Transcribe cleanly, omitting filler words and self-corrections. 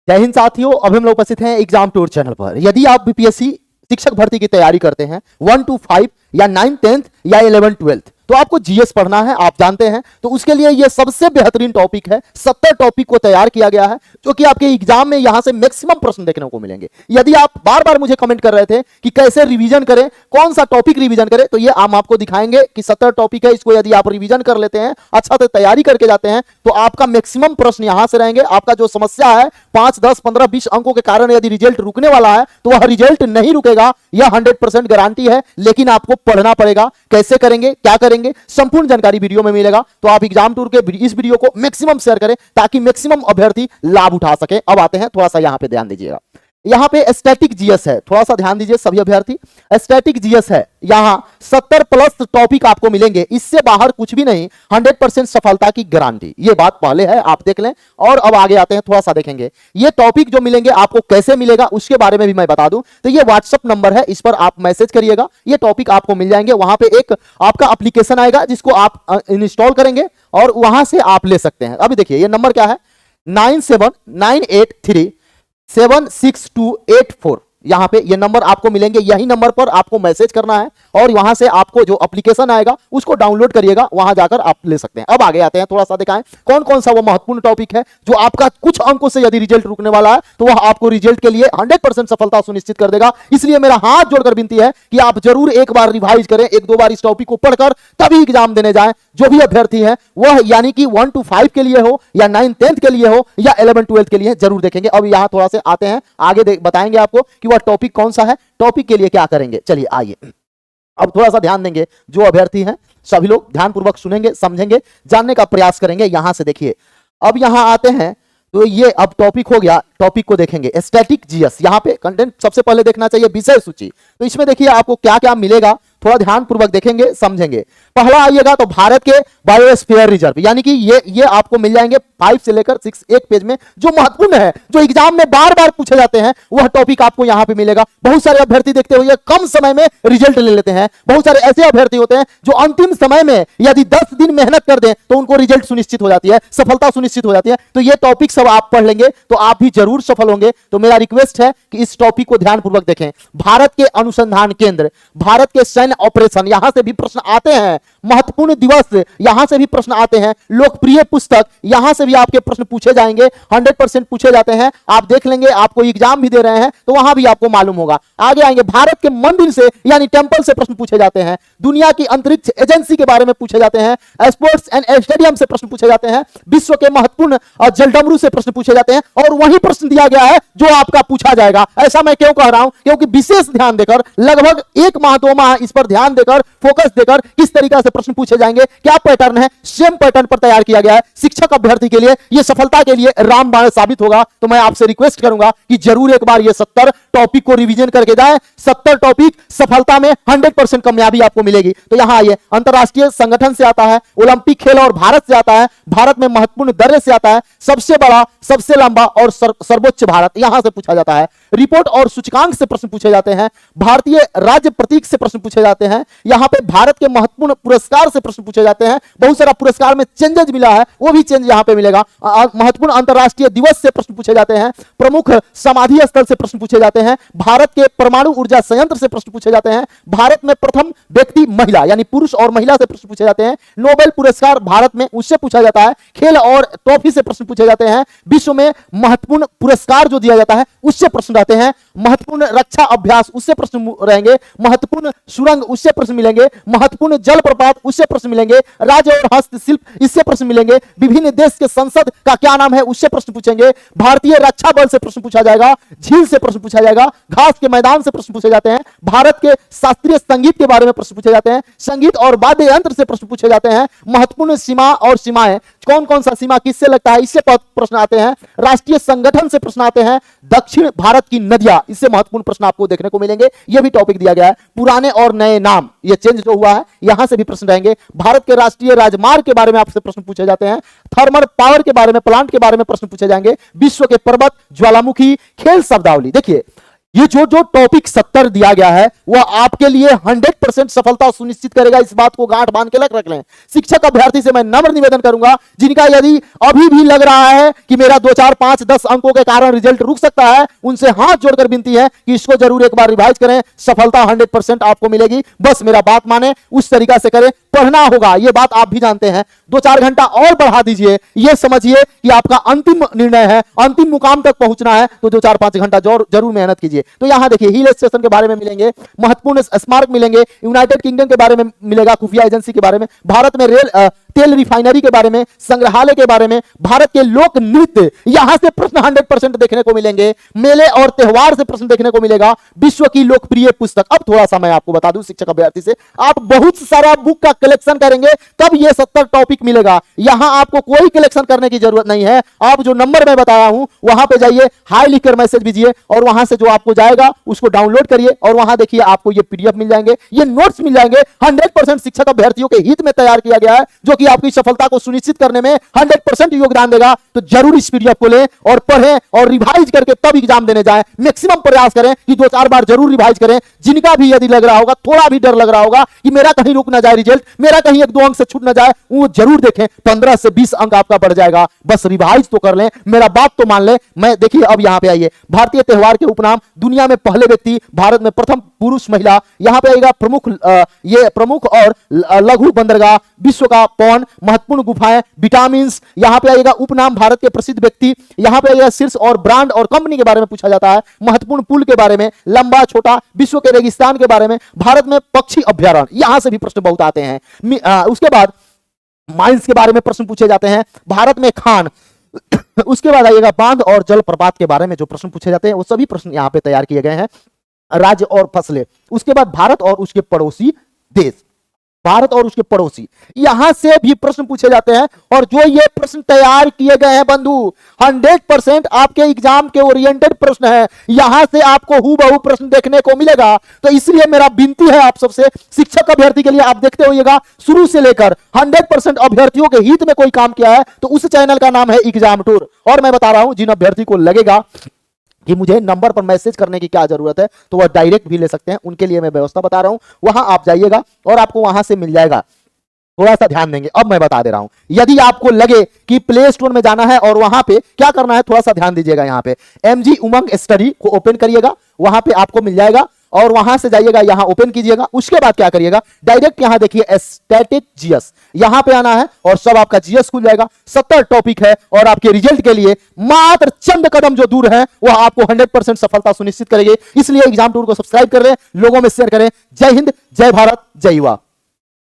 जय हिंद साथियों, अभी हम लोग उपस्थित हैं एग्जाम टूर चैनल पर। यदि आप बीपीएससी शिक्षक भर्ती की तैयारी करते हैं 1 to 5 या 9 10th या 11 12th, तो आपको जीएस पढ़ना है, आप जानते हैं। तो उसके लिए यह सबसे बेहतरीन टॉपिक है। 70 टॉपिक को तैयार किया गया है जो कि आपके एग्जाम में यहां से मैक्सिमम प्रश्न देखने को मिलेंगे। यदि आप बार बार मुझे कमेंट कर रहे थे कि कैसे रिवीजन करें, कौन सा टॉपिक रिवीजन करें, तो ये हम आपको दिखाएंगे कि 70 टॉपिक है। इसको यदि आप रिवीजन कर लेते हैं, अच्छा से तैयारी करके जाते हैं, तो आपका मैक्सिमम प्रश्न यहां से रहेंगे। आपका जो समस्या है 5 10 15 20 अंकों के कारण यदि रिजल्ट रुकने वाला है, तो वह रिजल्ट नहीं रुकेगा, यह 100% गारंटी है। लेकिन आपको पढ़ना पड़ेगा। कैसे करेंगे, क्या करेंगे, संपूर्ण जानकारी वीडियो में मिलेगा। तो आप एग्जाम टूर के इस वीडियो को मैक्सिमम शेयर करें ताकि मैक्सिमम अभ्यर्थी लाभ उठा सके। अब आते हैं, थोड़ा सा यहां पे ध्यान दीजिएगा। यहां पे स्टैटिक जीएस है, थोड़ा सा ध्यान दीजिए सभी अभ्यर्थी। स्टैटिक जीएस है, यहां 70 प्लस टॉपिक आपको मिलेंगे, इससे बाहर कुछ भी नहीं। 100% सफलता की गारंटी, ये बात पहले है, आप देख लें। और अब आगे आते हैं, थोड़ा सा देखेंगे ये टॉपिक जो मिलेंगे आपको कैसे मिलेगा उसके बारे में भी मैं बता दूं। तो ये व्हाट्सएप नंबर है, इस पर आप मैसेज करिएगा, ये टॉपिक आपको मिल जाएंगे। वहां पे एक आपका एप्लीकेशन आएगा जिसको आप इंस्टॉल करेंगे और वहां से आप ले सकते हैं। अभी देखिए ये नंबर क्या है, 9798376284। यहां पे ये नंबर आपको मिलेंगे, यही नंबर पर आपको मैसेज करना है और वहां से आपको जो एप्लीकेशन आएगा उसको डाउनलोड करिएगा, वहां जाकर आप ले सकते हैं। अब आगे आते हैं, थोड़ा सा दिखाएं कौन कौन सा वो महत्वपूर्ण टॉपिक है जो आपका कुछ अंकों से यदि रिजल्ट रुकने वाला है तो वह आपको रिजल्ट के लिए 100% सफलता सुनिश्चित कर देगा। इसलिए मेरा हाथ जोड़कर विनती है कि आप जरूर एक बार रिवाइज करें, 1-2 बार इस टॉपिक को पढ़कर तभी एग्जाम देने जाएं। जो भी अभ्यर्थी हैं वह यानी कि 1 to 5 के लिए हो या 9 10th के लिए हो या 11 12th के लिए जरूर देखेंगे। अब यहां थोड़ा से आते हैं, आगे बताएंगे आपको कि वह टॉपिक कौन सा है, टॉपिक के लिए क्या करेंगे। चलिए आइए, अब थोड़ा सा ध्यान देंगे। जो अभ्यर्थी हैं सभी लोग ध्यानपूर्वक सुनेंगे, समझेंगे, जानने का प्रयास करेंगे। यहां से देखिए, अब यहां आते हैं तो ये अब टॉपिक हो गया, टॉपिक को देखेंगे स्टैटिक जीएस। यहां पे कंटेंट सबसे पहले देखना चाहिए विषय सूची। तो इसमें देखिए आपको क्या क्या मिलेगा, थोड़ा ध्यानपूर्वक देखेंगे, समझेंगे। पहला आइएगा तो भारत के बायोस्फीयर रिजर्व, यानी कि ये आपको मिल जाएंगे 5 से लेकर 6 एक पेज में, जो महत्वपूर्ण है, जो एग्जाम में बार बार पूछे जाते हैं, वह टॉपिक आपको यहां पे मिलेगा। बहुत सारे अभ्यर्थी देखते हुए कम समय में रिजल्ट ले लेते हैं। बहुत सारे ऐसे अभ्यर्थी होते हैं जो अंतिम समय में यदि 10 दिन मेहनत कर दें तो उनको रिजल्ट सुनिश्चित हो जाती है, सफलता सुनिश्चित हो जाती है। तो ये टॉपिक सब आप पढ़ लेंगे तो आप भी जरूर सफल होंगे। तो मेरा रिक्वेस्ट है कि इस टॉपिक को ध्यानपूर्वक देखें। भारत के अनुसंधान केंद्र, भारत के सैन्य ऑपरेशन, यहां से भी प्रश्न आते हैं। महत्वपूर्ण दिवस, यहां से भी प्रश्न आते हैं। लोकप्रिय पुस्तक, यहां से भी आपके प्रश्न पूछे जाएंगे, 100% पूछे जाते हैं। आप देख लेंगे, आपको एग्जाम भी दे रहे हैं तो वहां भी आपको मालूम होगा। आगे आएंगे, भारत के मंदिर से यानी टेंपल से प्रश्न पूछे जाते हैं। दुनिया की अंतरिक्ष एजेंसी के बारे में पूछे जाते हैं। स्पोर्ट्स एंड स्टेडियम से प्रश्न पूछे जाते हैं। विश्व के महत्वपूर्ण जलडमरू से प्रश्न पूछे जाते हैं। और वही प्रश्न दिया गया है जो आपका पूछा जाएगा। ऐसा मैं क्यों कह रहा हूं, क्योंकि विशेष ध्यान देकर, लगभग 1 माह 2 माह इस पर ध्यान देकर, फोकस देकर किस तरीके से प्रश्न पूछे जाएंगे, क्या पैटर्न है, सेम पैटर्न पर तैयार किया गया है। शिक्षक अभ्यर्थी के लिए यह सफलता के लिए रामबाण साबित होगा। तो मैं आपसे रिक्वेस्ट करूंगा कि जरूर एक बार ये 70 टॉपिक को रिवीजन करके जाएं। 70 टॉपिक सफलता में 100% कामयाबी आपको मिलेगी। तो यहां आइए, अंतरराष्ट्रीय संगठन से आता है, ओलंपिक खेल और भारत से आता है, भारत में महत्वपूर्ण दर्रे से आता है, सबसे बड़ा, सबसे लंबा और सर्वोच्च भारत, यहां से पूछा जाता है। रिपोर्ट और सूचकांक से प्रश्न पूछे जाते हैं। भारतीय राज्य प्रतीक से प्रश्न पूछे जाते हैं। यहां पे भारत के महत्वपूर्ण पुरस्कार से प्रश्न पूछे जाते हैं। बहुत सारा पुरस्कार में चेंजेस मिला है, वो भी चेंज यहां पे मिलेगा। महत्वपूर्ण अंतरराष्ट्रीय दिवस से प्रश्न पूछे जाते हैं। प्रमुख समाधि स्थल से प्रश्न पूछे जाते हैं। भारत के परमाणु ऊर्जा संयंत्र से प्रश्न पूछे जाते हैं। भारत में प्रथम व्यक्ति महिला यानी पुरुष और महिला से प्रश्न पूछे जाते हैं। नोबेल पुरस्कार भारत में, उससे पूछा जाता है। खेल और ट्रॉफी से प्रश्न पूछे जाते हैं। विश्व में महत्वपूर्ण पुरस्कार जो दिया जाता है उससे प्रश्न रहते हैं। महत्वपूर्ण रक्षा अभ्यास, उससे प्रश्न रहेंगे। महत्वपूर्ण सुरंग, उससे प्रश्न मिलेंगे। महत्वपूर्ण जलप्रपात, उससे प्रश्न मिलेंगे। राज्य और हस्तशिल्प, इससे प्रश्न मिलेंगे। विभिन्न देश के संसद का क्या नाम है, उससे प्रश्न पूछेंगे। भारतीय रक्षा बल से प्रश्न पूछा जाएगा। झील से प्रश्न पूछा जाएगा। घास के मैदान से प्रश्न पूछे जाते हैं। भारत के शास्त्रीय संगीत के बारे में प्रश्न पूछे जाते हैं। संगीत और वाद्य यंत्र से प्रश्न पूछे जाते हैं। महत्वपूर्ण सीमा और सीमाएं, कौन कौन सा सीमा किससे लगता है, इससे प्रश्न आते हैं। राष्ट्रीय संगठन से प्रश्न आते हैं। दक्षिण भारत की नदियां, इससे महत्वपूर्ण प्रश्न आपको देखने को मिलेंगे। यह भी टॉपिक दिया गया है। पुराने और नए नाम, यह चेंज जो हुआ है, यहां से भी प्रश्न रहेंगे। भारत के राष्ट्रीय राजमार्ग के बारे में आपसे प्रश्न पूछे जाते हैं। थर्मल पावर के बारे में, प्लांट के बारे में प्रश्न पूछे जाएंगे। विश्व के पर्वत, ज्वालामुखी, खेल शब्दावली। देखिए ये जो जो टॉपिक 70 दिया गया है वह आपके लिए 100% सफलता सुनिश्चित करेगा। इस बात को गांठ बांध के रख लें। शिक्षक अभ्यर्थी से मैं नम्र निवेदन करूंगा, जिनका यदि अभी भी लग रहा है कि मेरा 2 4 5 10 अंकों के कारण रिजल्ट रुक सकता है, उनसे हाथ जोड़कर विनती है कि इसको जरूर एक बार रिवाइज करें। सफलता 100% आपको मिलेगी। बस मेरा बात माने, उस तरीका से करें। पढ़ना होगा, यह बात आप भी जानते हैं। 2 4 घंटा और बढ़ा दीजिए। यह समझिए कि आपका अंतिम निर्णय है, अंतिम मुकाम तक पहुंचना है, तो 2 4 5 घंटा जरूर मेहनत कीजिए। तो यहां देखिए हिल स्टेशन के बारे में मिलेंगे, महत्वपूर्ण स्मारक मिलेंगे, यूनाइटेड किंगडम के बारे में मिलेगा, खुफिया एजेंसी के बारे में, भारत में तेल रिफाइनरी के बारे में, संग्रहालय के बारे में, भारत के लोक नृत्य, यहां से प्रश्न 100% देखने को मिलेंगे। मेले और त्योहार से प्रश्न देखने को मिलेगा। विश्व की लोकप्रिय पुस्तक। अब थोड़ा सा मैं आपको बता दूं, शिक्षक अभ्यर्थी से आप बहुत सारा बुक का कलेक्शन करेंगे तब ये 70 टॉपिक मिलेगा। यहां आपको कोई कलेक्शन करने की जरूरत नहीं है। आप जो नंबर मैं बताया हूं वहां पे जाइए, हाई लिखकर मैसेज दीजिए और वहां से जो आपको जाएगा उसको डाउनलोड करिए और वहां देखिए आपको ये पीडीएफ मिल जाएंगे, ये नोट्स मिल जाएंगे। 100% शिक्षक अभ्यर्थियों के हित में तैयार किया गया है, जो कि आपकी सफलता को सुनिश्चित करने में 100% योगदान देगा। तो जरूर इस पीडीएफ को लें और पढ़ें और रिवाइज करके तब एग्जाम देने जाएं। मैक्सिमम प्रयास करें कि 2 4 बार जरूर रिवाइज करें। जिनका भी यदि लग रहा होगा, थोड़ा भी डर लग रहा होगा कि मेरा कहीं रुक ना जाए रिजल्ट, मेरा कहीं 1 2 अंक से छूट ना जाए, वो जरूर देखें। 15 से 20 अंक आपका बढ़ जाएगा। बस रिवाइज तो कर लें, मेरा बात तो मान लें। मैं देखिए अब यहां पे आइए, भारतीय त्योहार के उपनाम, दुनिया में पहले व्यक्ति, भारत में प्रथम पुरुष महिला, यहां पे आएगा प्रमुख और लघु बंदरगाह, विश्व का पवन, महत्वपूर्ण गुफाएं, विटामिन, यहां पे आएगा उपनाम, भारत के प्रसिद्ध व्यक्ति, यहां पे आएगा शीर्ष और ब्रांड और कंपनी के बारे में पूछा जाता है, महत्वपूर्ण पुल के बारे में, लंबा छोटा, विश्व के रेगिस्तान के बारे में, भारत में पक्षी अभ्यारण्य, यहां से भी प्रश्न बहुत आते हैं। उसके बाद माइंस के बारे में प्रश्न पूछे जाते हैं, भारत में खान। उसके बाद आइएगा बांध और जलप्रपात के बारे में जो प्रश्न पूछे जाते हैं वो सभी प्रश्न यहां पे तैयार किए गए हैं। राज्य और फसलें, उसके बाद भारत और उसके पड़ोसी देश, भारत और उसके पड़ोसी, यहां से भी प्रश्न पूछे जाते हैं। और जो ये प्रश्न तैयार किए गए हैं बंधु, 100% आपके एग्जाम के ओरिएंटेड प्रश्न है। यहां से आपको हूबहू प्रश्न देखने को मिलेगा। तो इसलिए मेरा विनती है आप सबसे, शिक्षक अभ्यर्थी के लिए आप देखते होइएगा शुरू से लेकर 100% अभ्यर्थियों के हित में कोई काम किया है तो उस चैनल का नाम है एग्जाम टूर। और मैं बता रहा हूं, जिन अभ्यर्थी को लगेगा कि मुझे नंबर पर मैसेज करने की क्या जरूरत है तो वह डायरेक्ट भी ले सकते हैं, उनके लिए मैं व्यवस्था बता रहा हूं। वहां आप जाइएगा और आपको वहां से मिल जाएगा। थोड़ा सा ध्यान देंगे, अब मैं बता दे रहा हूं। यदि आपको लगे कि प्ले स्टोर में जाना है और वहां पे क्या करना है, थोड़ा सा ध्यान दीजिएगा। यहां पे MG उमंग स्टडी को ओपन करिएगा, वहां पे आपको मिल जाएगा और वहां से जाइएगा, यहां ओपन कीजिएगा। उसके बाद क्या करिएगा, डायरेक्ट यहां देखिए स्टैटिक जीएस, यहां पे आना है और सब आपका जीएस खुल जाएगा। 70 टॉपिक है और आपके रिजल्ट के लिए मात्र चंद कदम जो दूर है वह आपको 100% सफलता सुनिश्चित करेगी। इसलिए एग्जाम टूर को सब्सक्राइब कर लें, लोगों में शेयर करें। जय हिंद, जय भारत, जय युवा।